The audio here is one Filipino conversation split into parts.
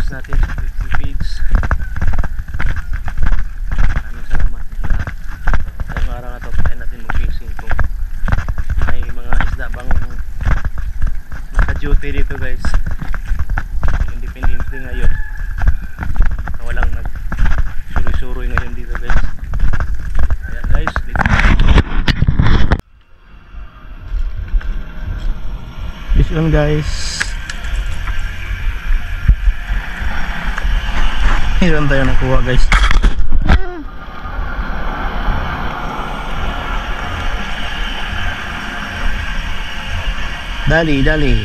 followers natin sa Facebook page. Maraming salamat sa lahat. So, ngayong araw na to, kaya natin mag-fishing kung may mga isda bang naka-duty dito guys. Independence din ngayon. Walang nag-suroy-suroy ngayon dito guys. Ayan guys, dito. Fish on guys. Meron tayo nakuha guys. Dali, dali.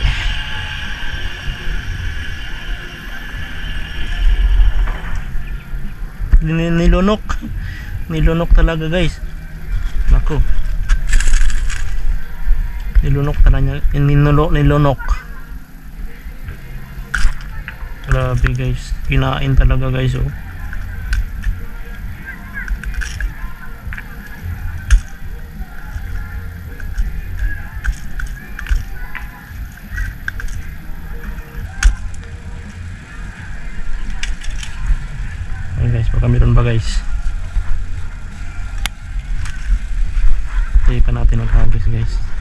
Nilunok talaga guys. Naku. Nilunok talaga. Nilunok. Grabe guys. Kinain talaga guys oh. Ayan guys, baka meron ba guys. Tayo pa natin maghagis guys.